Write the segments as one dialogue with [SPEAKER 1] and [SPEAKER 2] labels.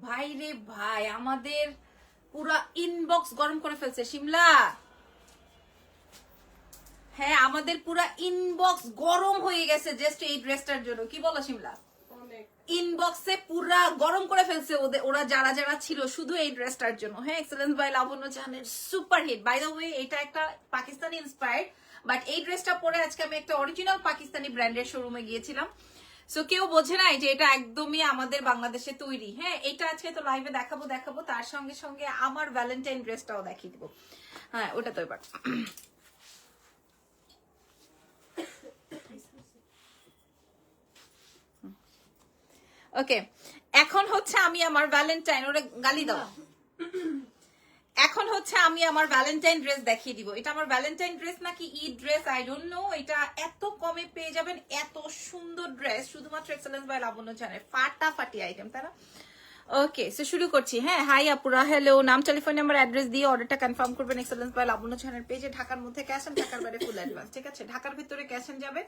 [SPEAKER 1] ভাই রে ভাই, আমাদের পুরা ইনবক্স গরম করে ফেলছে শিমলা। হ্যাঁ, আমাদের পুরা ইনবক্স গরম হয়ে গেছে জাস্ট এই ড্রেসটার জন্য। কি বলো শিমলা? ইনবক্সে পুরা গরম করে ফেলছে ওরা যারা যারা ছিল শুধু এই ড্রেসটার জন্য। হ্যাঁ, এক্সেলেন্স বাই লাবণ্য জাহানের super hit. By the way, এটা একটা পাকিস্তানি ইন্সপায়ার্ড, বাট এই ড্রেসটা পরে আজকে আমি একটা অরিজিনাল পাকিস্তানি ব্র্যান্ডের শোরুমে গিয়েছিলাম। সো কেউ বোঝে নাই যে এটা একদমই আমাদের বাংলাদেশে তৈরি। হ্যাঁ, এটা আজকে তো লাইভে দেখাবো, তার সঙ্গে সঙ্গে আমার ভ্যালেন্টাইন ড্রেসটাও দেখিয়ে দিব। হ্যাঁ, ওটা তো এবার ওকে। এখন হচ্ছে আমি আমার ভ্যালেন্টাইন, ওরে গালি দাও। এখন হচ্ছে আমি আমার ভ্যালেন্টাইন ড্রেস দেখিয়ে দিব। এটা আমার ভ্যালেন্টাইন ড্রেস নাকি Eid dress I don't know. এটা এত কমে পেয়ে যাবেন, এত সুন্দর ড্রেস শুধুমাত্র এক্সেলেন্স বাই লাবণ্য জাহানের। ফাটাফাটি আইটেম, তাই না? ওকে, সো শুরু করছি। হ্যাঁ, হাই আপুরা, হ্যালো। নাম, টেলিফোন নাম্বার, অ্যাড্রেস দিয়ে অর্ডারটা কনফার্ম করবেন এক্সেলেন্স বাই লাবণ্য জাহানের পেজে। ঢাকার মধ্যে ক্যাশ অন, ঢাকার বাইরে ফুল অ্যাডভান্স। ঠিক আছে, ঢাকার ভিতরে ক্যাশ অন যাবে,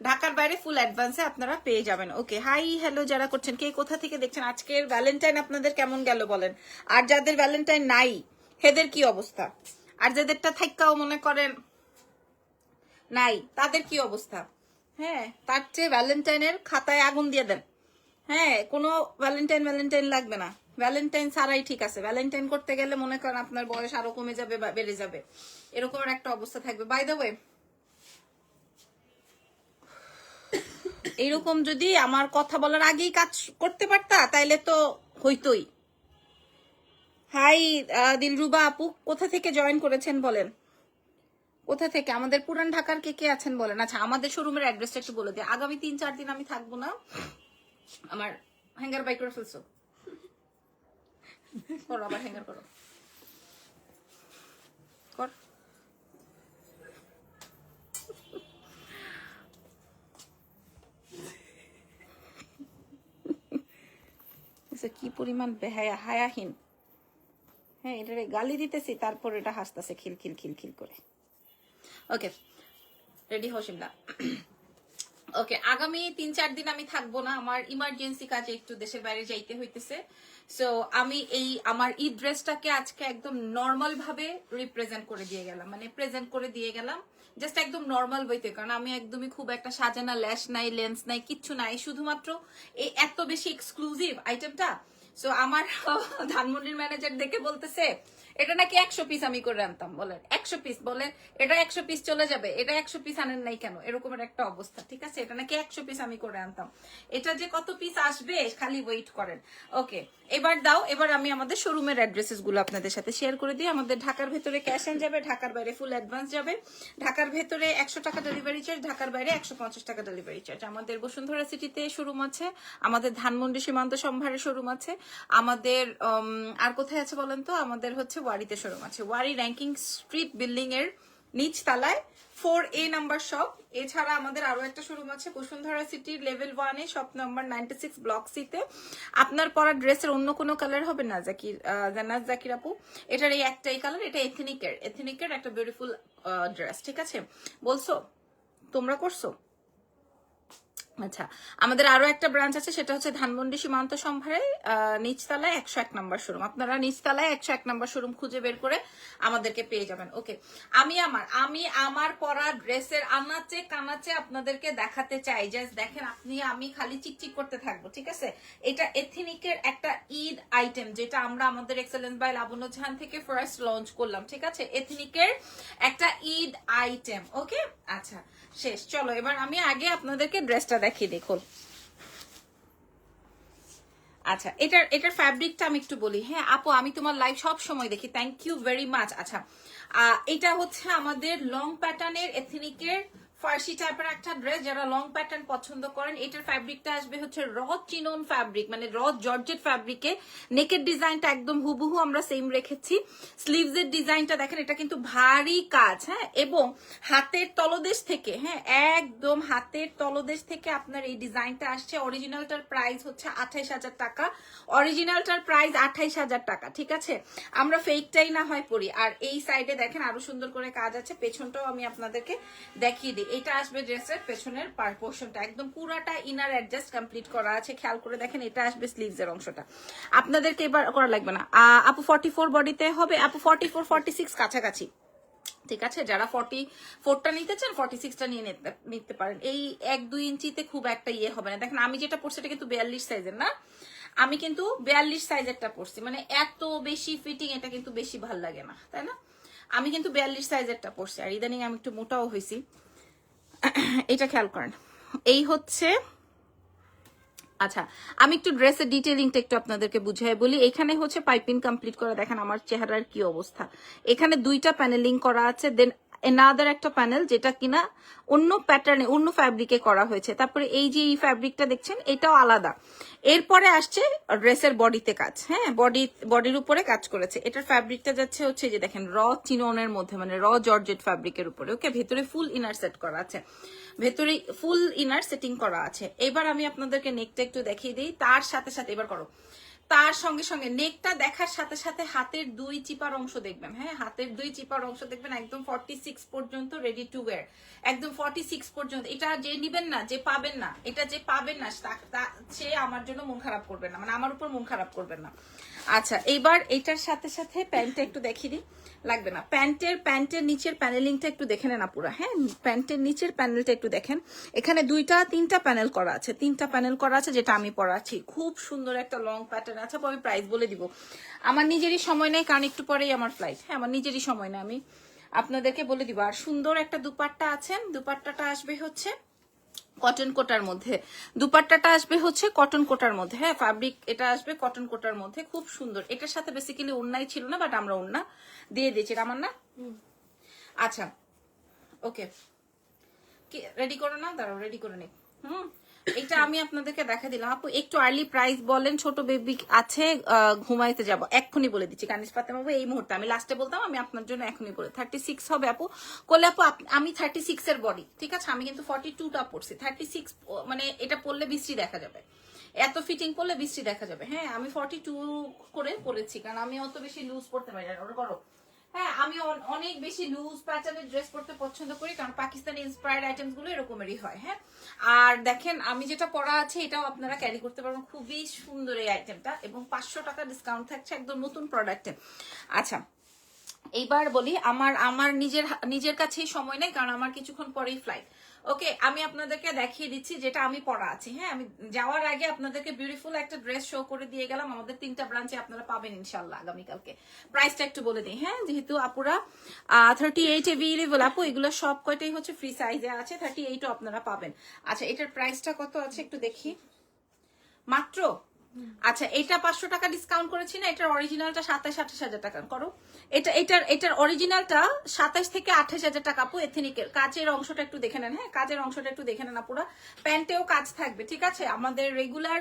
[SPEAKER 1] ঢাকার বাইরে ফুল অ্যাডভান্সে আপনারা পেয়ে যাবেন। ওকে, হাই হ্যালো যারা করছেন, কে কোথা থেকে দেখছেন, আজকের ভ্যালেন্টাইন আপনাদের কেমন গেল বলেন। আর যাদের ভ্যালেন্টাইন নাই হেদের কি অবস্থা, আর যাদেরটা থাইকাও মনে করেন নাই তাদের কি অবস্থা। হ্যাঁ, তার চেয়ে ভ্যালেন্টাইনের খাতায় আগুন দিয়ে দেন। হ্যাঁ, কোনো ভ্যালেন্টাইন লাগবে না, ভ্যালেন্টাইন ছাড়াই ঠিক আছে। ভ্যালেন্টাইন করতে গেলে মনে করেন আপনার বয়স আরো কমে যাবে বা বেড়ে যাবে, এরকম একটা অবস্থা থাকবে। বাই দ্য ওয়ে, এইরকম যদি আমার কথা বলার আগেই কাজ করতে পারতা তাইলে তো হইতোই। হাই দিলরুবা আপু, কোথা থেকে জয়েন করেছেন বলেন, কোথা থেকে? আমাদের পুরান ঢাকার কে কে আছেন বলেন। আচ্ছা, আমাদের শোরুমের অ্যাড্রেসটা একটু বলে দিই। আগামী 3-4 দিন আমি থাকবো না। আমার হ্যাঙ্গার বাই করে ফেলছো, করো আবার হ্যাঙ্গার করো, কর। কি পরিমাণ বেহায়া, হায়াহীন। হ্যাঁ, এটা গালি দিতেছি তারপর এটা হাসতেছে খিলখিল খিলখিল করে। ওকে, রেডি হো শিমলা। ওকে, আগামী 3-4 দিন আমি থাকবো না, আমার ইমার্জেন্সি কাজে একটু দেশের বাইরে যাইতে হইতেছে। সো আমি এই আমার ঈদ ড্রেসটাকে আজকে একদম নর্মাল ভাবে রিপ্রেজেন্ট করে দিয়ে গেলাম, মানে প্রেজেন্ট করে দিয়ে গেলাম জাস্ট একদম নর্মাল বইতে। কারণ আমি একদমই খুব একটা সাজানা ল্যাশ নাই, লেন্স নাই, কিচ্ছু নাই, শুধুমাত্র এই এত বেশি এক্সক্লুসিভ আইটেমটা। সো আমার ধানমন্ডির ম্যানেজার দেখে বলতেছে এটা নাকি 100 পিস আমি করে আনতাম। বলেন 100 পিস, বলে এটা 100 পিস চলে যাবে, এটা 100 পিস আনেন নাই কেন, এরকমের একটা অবস্থা। ঠিক আছে, এটা নাকি 100 পিস আমি করে আনতাম, এটা যে কত পিস আসবে খালি ওয়েট করেন। ওকে, এবার দাও, এবার আমি আমাদের শোরুমের অ্যাড্রেসেস গুলো আপনাদের সাথে শেয়ার করে দিই। আমাদের ঢাকার ভেতরে ক্যাশ অন যাবে, ঢাকার বাইরে ফুল অ্যাডভান্স যাবে। ঢাকার ভেতরে 100 টাকা ডেলিভারি চার্জ, ঢাকার বাইরে 150 টাকা ডেলিভারি চার্জ। আমাদের বসুন্ধরা সিটিতে শোরুম আছে, আমাদের ধানমন্ডি সীমান্ত সম্ভারে শোরুম আছে, আমাদের আর কোথায় আছে বলেন তো, আমাদের হচ্ছে ওয়ারিতে শোরুম আছে, ওয়ারি র্যাঙ্কিং স্ট্রিট বিল্ডিং এর নিচ তলায় 4A নাম্বার শপ। এছাড়া আমাদের আরো একটা শোরুম আছে বসুন্ধরা সিটির লেভেল 1-এ, শপ নাম্বার 96 ব্লক সিতে। আপনার পরা ড্রেসের অন্য কোনো কালার হবে না জাকির, জান্নাত জাকির আপু, এটার এই একটাই কালার, এটা এথনিকের একটা বিউটিফুল ড্রেস। ঠিক আছে, বলছো তোমরা করছো। আচ্ছা, আমাদের আরো একটা ব্রাঞ্চ আছে, সেটা হচ্ছে ধানমন্ডি সীমান্ত সম্ভারে নিচতলায় 101 নম্বর শোরুম। আপনারা নিচতলায় 101 নম্বর শোরুম খুঁজে বের করে আমাদেরকে পেয়ে যাবেন। ওকে, আমি আমার পরা ড্রেসের আনাচে কানাচে আপনাদেরকে দেখাতে চাই। জাস্ট দেখেন, আমি খালি চিকচিক করতে থাকবো। ঠিক আছে, এটা এথনিকের একটা ঈদ আইটেম, যেটা আমরা আমাদের এক্সেলেন্স বাই লাবণ্য জাহান থেকে ফার্স্ট লঞ্চ করলাম। ঠিক আছে, এথনিকের একটা ঈদ আইটেম। ওকে, আচ্ছা শেষ। চলো এবার আমি আগে আপনাদেরকে ড্রেসটা দেখিয়ে দেখুন। আচ্ছা, এটার ফ্যাব্রিকটা আমি একটু বলি। হ্যাঁ আপু, আমি তোমার লাইভ সব সময় দেখি, থ্যাংক ইউ ভেরি মাচ। আচ্ছা, এটা হচ্ছে আমাদের লং প্যাটার্নের এথনিকের ফার্সি টাইপের একটা ড্রেস। যারা লং প্যাটার্ন পছন্দ করেন, এটার ফ্যাব্রিকটা আসবে হচ্ছে র চিনন ফ্যাব্রিক, মানে র জর্জেট ফ্যাব্রিকে। নেকের ডিজাইনটা একদম হুবহু আমরা সেম রেখেছি। স্লিভস এর ডিজাইনটা দেখেন, এটা কিন্তু ভারী কাজ। হ্যাঁ, এবং হাতের তলদেশ থেকে, হ্যাঁ একদম হাতের তলদেশ থেকে আপনার এই ডিজাইনটা আসছে। অরিজিনালটার প্রাইস হচ্ছে 28,000 টাকা, অরিজিনালটার প্রাইস 28,000 টাকা। ঠিক আছে, আমরা ফেকটাই না হয় পরি। আর এই সাইডে দেখেন আরো সুন্দর করে কাজ আছে, পেছনটাও আমি আপনাদেরকে দেখিয়ে দিই। এটা আসবে ড্রেসের পেছনের পোর্শনটা, একদম পুরাটা ইনার অ্যাডজাস্ট কমপ্লিট করা আছে। খেয়াল করে দেখেন, এটা আসবে স্লিভস এর অংশটা। আপনাদেরকে এবার করা লাগবে না। আপু 44 বডিতে হবে, আপু 44 46 কাছাকাছি, ঠিক আছে। যারা 44টা নিতে চান 46টা নিয়ে নিতে পারেন। এই 1-2 ইঞ্চিতে খুব একটা ইয়ে হবে না। দেখেন আমি যেটা পরছি এটা কিন্তু 42 সাইজের না, আমি কিন্তু 42 সাইজেরটা পরছি, মানে এত বেশি ফিটিং এটা কিন্তু বেশি ভাল লাগে না, তাই না? আমি কিন্তু 42 সাইজেরটা পরছি, আর ইদানিং আমি একটু মোটাও হয়েছি। এটা খেয়াল করেন, এই হচ্ছে। আচ্ছা, আমি একটু ড্রেসের ডিটেইলিংটা একটু আপনাদেরকে বুঝিয়ে বলি। এখানে হচ্ছে পাইপিং কমপ্লিট করা, দেখেন আমার চেহারার কি অবস্থা। এখানে 2টা প্যানেলিং করা আছে, দেন এনাদার একটা প্যানেল যেটা কিনা অন্য প্যাটার্নে অন্য ফ্যাব্রিকে করা হয়েছে। তারপরে এই যে এই ফ্যাব্রিকটা দেখছেন এটাও আলাদা। এরপরে আসছে ড্রেসের বডিতে কাজ, হ্যাঁ বডির উপরে কাজ করেছে। এটার ফ্যাব্রিকটা যাচ্ছে হচ্ছে যে দেখেন র চিননের মধ্যে, মানে র জর্জেট ফ্যাব্রিকের উপরে। ওকে, ভেতরে ফুল ইনার সেট করা আছে, ভেতরে ফুল ইনার সেটিং করা আছে। এবার আমি আপনাদেরকে নেকটা একটু দেখিয়ে দিই। তার সাথে সাথে এবার করো, তার সঙ্গে সঙ্গে নেকটা দেখার সাথে সাথে হাতের 2 চিপার অংশ দেখবেন। হ্যাঁ, হাতের 2 চিপার অংশ দেখবেন, একদম 46 পর্যন্ত রেডি টু ওয়্যার, একদম 46 পর্যন্ত। এটা যে নিবেন না, যে পাবেন না, এটা যে পাবেন না সে আমার জন্য মন খারাপ করবেন না, মানে আমার উপর মন খারাপ করবেন না। আচ্ছা, এইবার এটার সাথে সাথে প্যান্টটা একটু দেখিয়ে দিই, লাগবে না। প্যান্টের নিচের প্যানেলিংটা একটু দেখে নেন আপুরা। হ্যাঁ, প্যান্টের নিচের প্যানেলটা একটু দেখেন। এখানে 3টা প্যানেল করা আছে, 3টা প্যানেল করা আছে, যেটা আমি পরাচ্ছি। খুব সুন্দর একটা লং প্যাটার্ন আছে। আমি প্রাইস বলে দিব, আমার নিজেরই সময় নেই, কারণ একটু পরেই আমার ফ্লাইট। হ্যাঁ, আমার নিজেরই সময় নেই, আমি আপনাদেরকে বলে দিব। আর সুন্দর একটা দুপাট্টা আছে, দুপাট্টাটা আসবে হচ্ছে কটন কোটার মধ্যে, দুপাট্টাটা আসবে হচ্ছে কটন কোটার মধ্যে। হ্যাঁ, ফ্যাব্রিক এটা আসবে কটন কোটার মধ্যে, খুব সুন্দর। এটার সাথে বেসিক্যালি ওড়নাই ছিল না, বাট আমরা ওড়না দিয়ে দিয়েছি। আমার না, আচ্ছা ওকে, কি রেডি করো না, দাঁড়াও রেডি করে নি। এটা আমি আপনাদেরকে দেখা দিলাম। আপু একটু আর্লি প্রাইস বলেন, ছোট বেবি আছে, ঘুমাইতে যাব। এক্ষুনি বলে দিচ্ছি কানিস ফাতেমা বাবু, এই মুহূর্তে। আমি লাস্টে বলতাম, আমি আপনার জন্য এখনই বলে 36 হবে আপু। করলে আপু আমি 36 এর বডি, ঠিক আছে। আমি কিন্তু 42টা পড়ছি, 36 মানে এটা পরলে বিশ্রী দেখা যাবে, এত ফিটিং পরলে বিশ্রী দেখা যাবে। হ্যাঁ, আমি 42 করে পরেছি, কারণ আমি অত বেশি লুজ পড়তে পারি না। ওটা করো। হ্যাঁ, আমি অনেক বেশি লুজ প্যাটার্নের ড্রেস পরতে পছন্দ করি, কারণ পাকিস্তানি ইন্সপায়ার্ড আইটেমস গুলো এরকমেরই হয়। হ্যাঁ, আর দেখেন আমি যেটা পরা আছে এটাও আপনারা ক্যারি করতে পারবেন, খুবই সুন্দর এই আইটেমটা, এবং 500 টাকা ডিসকাউন্ট থাকছে, একদম নতুন প্রোডাক্টে। আচ্ছা, এইবার বলি, আমার নিজের কাছেই সময় নেই, কারণ আমার কিছুক্ষণ পরেই ফ্লাইট। ওকে, আমি আপনাদেরকে দেখিয়ে দিচ্ছি যেটা আমি পরা আছি। হ্যাঁ, আমি যাওয়ার আগে আপনাদেরকে বিউটিফুল একটা ড্রেস শো করে দিয়ে গেলাম। আমাদের 3টা ব্রাঞ্চে আপনারা পাবেন ইনশাল্লাহ আগামীকালকে। প্রাইসটা একটু বলে দিই। হ্যাঁ, যেহেতু আপুরা 38 এভেলেবল, আপু এগুলো সব কয়টাই হচ্ছে ফ্রি সাইজে আছে, 38ও আপনারা পাবেন। আচ্ছা, এটার প্রাইসটা কত আছে একটু দেখি, মাত্র। আচ্ছা, এটা 500 টাকা ডিসকাউন্ট করেছি না, এটার অরিজিনালটা 27-28 হাজার টাকা করো। এটার অরিজিনালটা 27 থেকে 28 হাজার টাকা আপু। এথনিকের কাজের অংশটা একটু দেখে নেন। হ্যাঁ, কাজের অংশটা একটু দেখে নেন। পুরো প্যান্টেও কাজ থাকবে, ঠিক আছে। আমাদের রেগুলার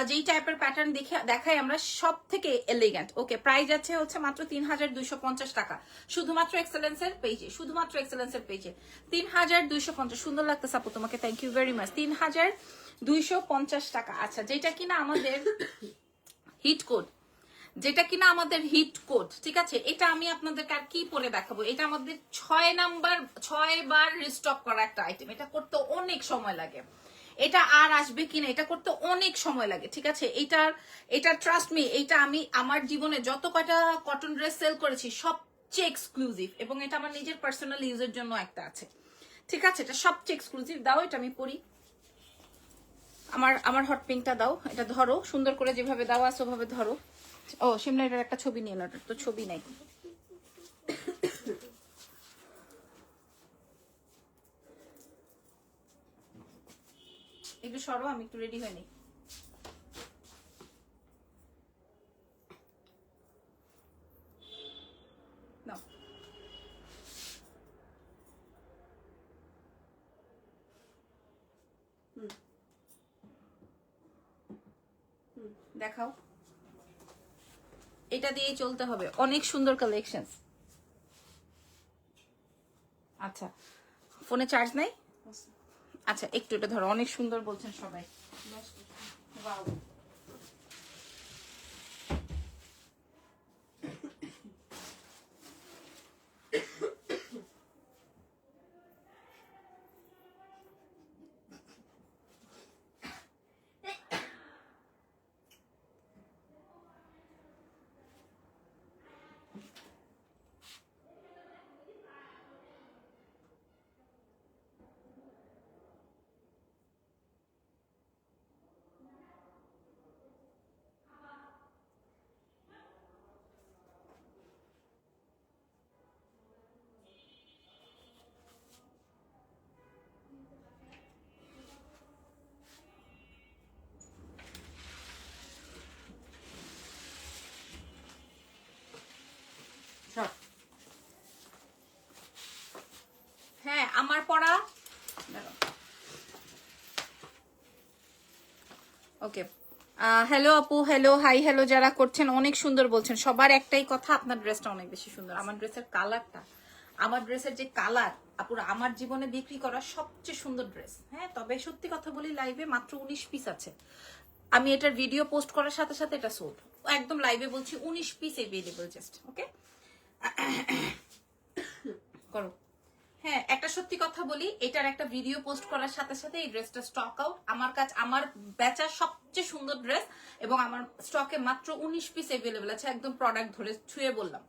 [SPEAKER 1] যেই টাইপের প্যাটার্ন দেখাই আমরা, সব থেকে এলিগেন্ট। ওকে, প্রাইস আছে হচ্ছে মাত্র 3250 টাকা, শুধুমাত্র এক্সেলেন্সের পেজে, শুধুমাত্র এক্সেলেন্সের পেজে 3250। সুন্দর লাগতেছে আপু তোমাকে, থ্যাংক ইউ ভেরি মাচ। 3250 টাকা। আচ্ছা, যেটা কিনা আমাদের হিট কোড, যেটা কিনা আমাদের হিট কোড, ঠিক আছে। এটা আমি আপনাদেরকে আর কি পরে দেখাবো। এটা আমাদের 6 বার রিস্টক করা একটা আইটেম। এটা করতে অনেক সময় লাগে, এটা আর আসবে কিনা এটা করতে অনেক সময় লাগে, ঠিক আছে। এটা ট্রাস্ট মি, এটা আমি আমার জীবনে যত কয়টা কটন ড্রেস সেল করেছি সবচেয়ে এক্সক্লুসিভ, এবং এটা আমার নিজের পার্সোনাল ইউজের জন্য একটা আছে, ঠিক আছে। এটা সবচেয়ে এক্সক্লুসিভ। দাও, এটা আমি পরি। আমার হট পিঙ্কটা দাও, এটা ধরো সুন্দর করে, যেভাবে দেওয়া আছে ওভাবে ধরো। ও সিমলা, এটার একটা ছবি নিয়ে নাও, তো ছবি নাই। একটু সরো, আমি একটু রেডি হয়নি। নাও, দেখাও। এটা দিয়েই চলতে হবে, অনেক সুন্দর কালেকশন। আচ্ছা, ফোনে চার্জ নাই? আচ্ছা, একটু এটা ধরো, অনেক সুন্দর বলছেন সবাই। ওয়াও, ওকে, হ্যালো আপু, হ্যালো, হাই, হ্যালো যারা করছেন অনেক সুন্দর বলছেন। সবার একটাই কথা, আপনার ড্রেসটা অনেক বেশি সুন্দর। আমার ড্রেসের কালারটা, আমার ড্রেসের যে কালার, আপুরা আমার জীবনে বিক্রি করা সবচেয়ে সুন্দর ড্রেস। হ্যাঁ, তবে সত্যি কথা বলি, লাইভে মাত্র 19 পিস আছে। আমি এটার ভিডিও পোস্ট করার সাথে সাথে এটা সোল্ড, একদম লাইভে বলছি 19 পিস এভেলেবল জাস্ট। ওকে, করো। হ্যাঁ, একটা সত্যি কথা বলি, এটার একটা ভিডিও পোস্ট করার সাথে সাথে এই ড্রেসটা স্টক আউট। আমার কাছে আমার বেচা সবচেয়ে সুন্দর ড্রেস, এবং আমার স্টকে মাত্র 19 পিস এভেলেবল আছে। একদম প্রোডাক্ট ধরে ছুঁয়ে বললাম,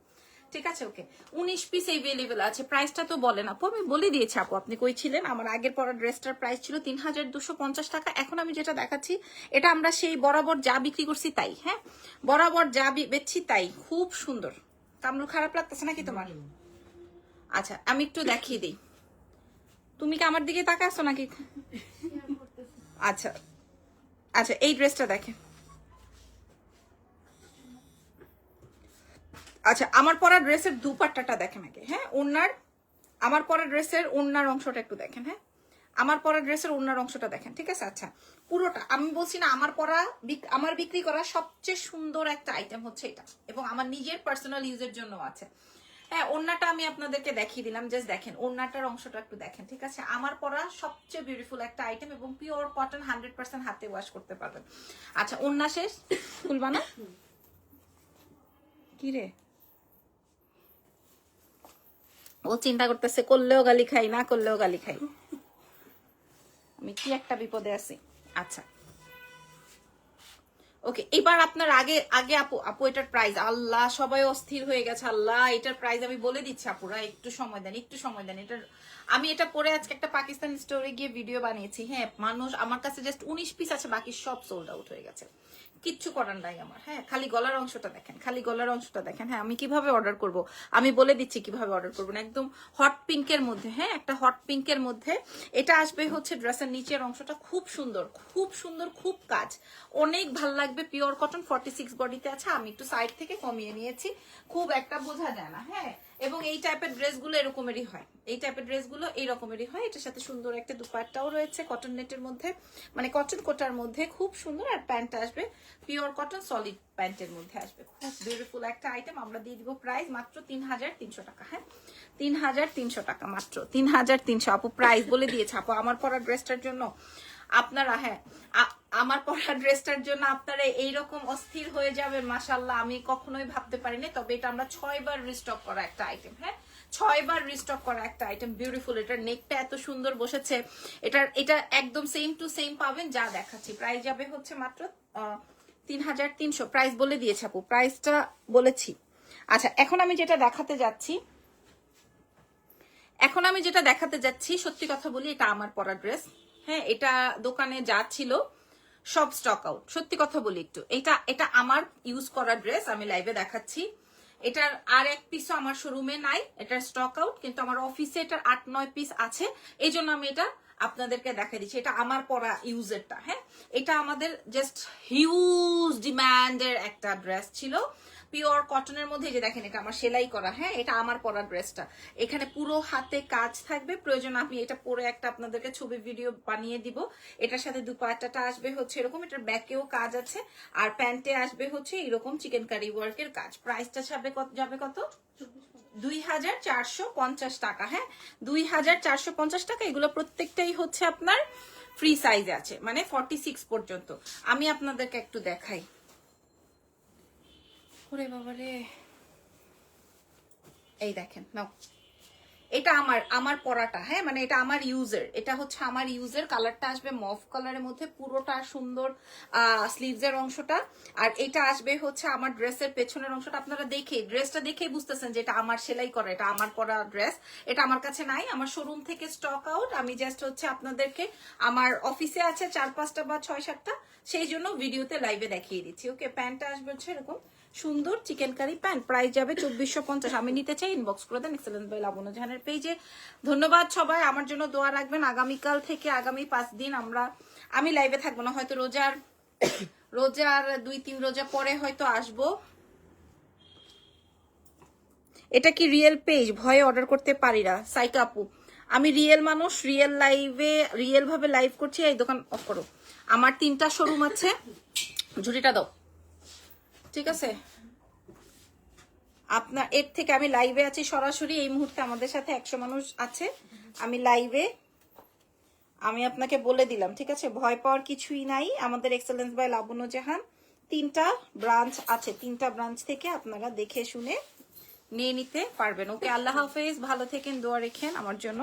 [SPEAKER 1] ঠিক আছে? ওকে, 19 পিস এভেলেবল আছে। প্রাইসটা তো বলেন আপু, আমি বলে দিয়েছি আপু, আপনি কই ছিলেন? আমার আগের পরা ড্রেসটার প্রাইস ছিল 3250 টাকা। এখন আমি যেটা দেখাচ্ছি, এটা আমরা সেই বরাবর যা বিক্রি করছি তাই। হ্যাঁ, বরাবর যা বেচছি তাই। খুব সুন্দর। কামরু খারাপ লাগতেছে নাকি তোমার? আচ্ছা, আমি একটু দেখিয়ে দিই। তুমি কি আমার দিকে তাকাচ্ছ নাকি? আচ্ছা আচ্ছা, এই ড্রেসটা দেখেন। আচ্ছা, আমার পরা ড্রেসের দুপাট্টাটা দেখেন আগে। হ্যাঁ, ওড়নার, আমার পরা ড্রেসের ওড়নার অংশটা একটু দেখেন। হ্যাঁ, আমার পরা ড্রেসের ওড়নার অংশটা দেখেন, ঠিক আছে? আচ্ছা, পুরোটা আমি বলছি না, আমার পরা আমার বিক্রি করা সবচেয়ে সুন্দর একটা আইটেম হচ্ছে এটা, এবং আমার নিজের পার্সোনাল ইউজের জন্য আছে। হ্যাঁ, ওড়নাটা আমি আপনাদেরকে দেখিয়ে দিলাম, জাস্ট দেখেন ওড়নাটার অংশটা একটু দেখেন, ঠিক আছে? আমার পরা সবচেয়ে বিউটিফুল একটা আইটেম, এবং পিওর কটন, 100% হাতে ওয়াশ করতে পারবেন। আচ্ছা, ওড়না শেষ, খুলবা না? কি রে, ও চিন্তা করতেছে করলেও গালি খাই, না করলেও গালি খাই। আমি কি একটা বিপদে আছি। আচ্ছা, ওকে, এবার আপনার আগে আগে আপু আপু এটার প্রাইস, আল্লাহ সবাই অস্থির হয়ে গেছে। আল্লাহ, এটার প্রাইস আমি বলে দিচ্ছি আপুরা, একটু সময় দেন, একটু সময় দেন। এটার আমি এটা পরে আজকে একটা পাকিস্তান স্টোরে গিয়ে ভিডিও বানিয়েছি। হ্যাঁ, মানুষ, আমার কাছে জাস্ট 19 পিস আছে, বাকি সব সোল্ড আউট হয়ে গেছে। কিচ্ছু করার নাই আমার। হ্যাঁ, খালি গলার অংশটা দেখেন, খালি গলার অংশটা দেখেন। হ্যাঁ, আমি কিভাবে অর্ডার করব, আমি বলে দিচ্ছি কিভাবে অর্ডার করবেন। একদম হট পিঙ্কের মধ্যে, হ্যাঁ, একটা হট পিঙ্কের মধ্যে এটা আসবে হচ্ছে। ড্রেসের নিচের অংশটা খুব সুন্দর, খুব সুন্দর, খুব কাজ, অনেক ভাল লাগবে। পিওর কটন, 46 বডিতে আছে। আমি একটু সাইড থেকে কমিয়ে নিয়েছি, খুব একটা বোঝা যায় না। হ্যাঁ, এবং এই টাইপের ড্রেসগুলো এরকমেরই হয়, এই টাইপের ড্রেসগুলো এইরকমেরই হয়। এটার সাথে সুন্দর একটা দুপাট্টাও রয়েছে কটন নেটের মধ্যে, মানে কটন কোটার মধ্যে, খুব সুন্দর। আর প্যান্টটা আসবে পিওর কটন সলিড প্যান্টের মধ্যে আসবে। খুব বিউটিফুল একটা আইটেম। আমরা দিয়ে দিব প্রাইস মাত্র 3300 টাকা। হ্যাঁ, 3300 টাকা, মাত্র 3300। আপু প্রাইস বলে দিয়েছে আপু, আমার পরা ড্রেসটার জন্য আপনারা, হ্যাঁ, আমার পরা ড্রেসটার জন্য আপনারা এইরকম অস্থির হয়ে যাবেন, মাশাআল্লাহ, আমি কখনোই ভাবতে পারিনি। তবে এটা আমরা 6 বার রিস্টক করা একটা আইটেম। হ্যাঁ, 6 বার রিস্টক করা একটা আইটেম, বিউটিফুল। এটার নেকটা এত সুন্দর বসেছে। এটা একদম সেম টু সেম পাবেন যা দেখাচ্ছি। প্রাইস যাবে হচ্ছে মাত্র 3300। প্রাইস বলে দিয়েছে আপু, প্রাইসটা বলেছি। আচ্ছা, এখন আমি যেটা দেখাতে যাচ্ছি, সত্যি কথা বলি, এটা আমার পরা ড্রেস। হ্যাঁ, এটা দোকানে যা ছিল সব স্টক আউট। সত্যি কথা বলি, একটু এটা আমার ইউজ করা ড্রেস, আমি লাইভে দেখাচ্ছি। এটার আর এক পিসও আমার শোরুমে নাই, এটার স্টক আউট, কিন্তু আমার অফিসে এটার 8-9 পিস আছে। এই জন্য আমি এটা আপনাদেরকে দেখাই দিচ্ছি। এটা আমার পরা ইউজেরটা। হ্যাঁ, এটা আমাদের জাস্ট হিউজ ডিমান্ডের একটা ড্রেস ছিল, পিওর কটনের মধ্যে। যে দেখেন, এটা আমার সেলাই করা। হ্যাঁ, এটা আমার পরা ড্রেসটা, এখানে পুরো হাতে কাজ থাকবে। প্রয়োজন আমি এটা পরে একটা আপনাদেরকে ছবি ভিডিও বানিয়ে দিব। এটার সাথে দুপাট্টাটা আসবে হচ্ছে এরকম, এটার ব্যাকেও কাজ আছে, আর প্যান্টে আসবে হচ্ছে এরকম চিকেন কারি ওয়ার্কের কাজ। প্রাইসটা যাবে কত? 2450 টাকা। হ্যাঁ, 2450 টাকা। এগুলো প্রত্যেকটাই হচ্ছে আপনার ফ্রি সাইজে আছে, মানে 46 পর্যন্ত। আমি আপনাদেরকে একটু দেখাই। ওরে বাবারে, এই দেখেন, নাও, এটা আমার পরাটা। হ্যাঁ, মানে এটা আমার ইউজের, এটা হচ্ছে আমার ইউজের। কালারটা আসবে মফ কালারের মধ্যে, পুরোটা সুন্দর স্লিভস এর অংশটা। আর এটা আসবে হচ্ছে আমার ড্রেসের পেছনের অংশটা। আপনারা ড্রেসটা দেখেই বুঝতেছেন যে এটা আমার সেলাই করা, এটা আমার পরা ড্রেস। এটা আমার কাছে নাই, আমার শোরুম থেকে স্টক আউট। আমি জাস্ট হচ্ছে আপনাদেরকে, আমার অফিসে আছে 4-5টা বা 6-7টা, সেই জন্য ভিডিওতে লাইভে দেখিয়ে দিচ্ছি। ওকে, প্যান্টটা আসবে হচ্ছে এরকম সুন্দর চিকেন কারি প্যান্ট। প্রাইস যাবে 2450। আমি নিতে চাই, ইনবক্স করে দেন এক্সেলেন্স বাই লাবণ্য জাহানের পেজে। ধন্যবাদ সবাই, আমার জন্য দোয়া রাখবেন। আগামীকাল থেকে আগামী 5 দিন আমি লাইভে থাকবো না, হয়তো রোজার 2-3 রোজা পরে হয়তো আসবো। এটা কি রিয়েল পেজ? ভয়ে অর্ডার করতে পারি না সাইকা আপু। আমি রিয়েল মানুষ, রিয়েল লাইভে রিয়েল ভাবে লাইভ করছি। এই দোকান অফ করো। আমার 3টা শোরুম আছে, ঝুড়িটা দাও, ঠিক আছে? আপনার এর থেকে আমি লাইভে আছি সরাসরি, এই মুহূর্তে আমাদের সাথে 100 মানুষ আছে, আমি লাইভে, আমি আপনাকে বলে দিলাম, ঠিক আছে? ভয় পাওয়ার কিছুই নাই। আমাদের এক্সেলেন্স বাই লাবণ্য জাহান 3টা ব্রাঞ্চ আছে, 3টা ব্রাঞ্চ থেকে আপনারা দেখে শুনে নিয়ে নিতে পারবেন। ওকে, আল্লাহ হাফেজ, ভালো থেকেন, দোয়া রেখেন আমার জন্য।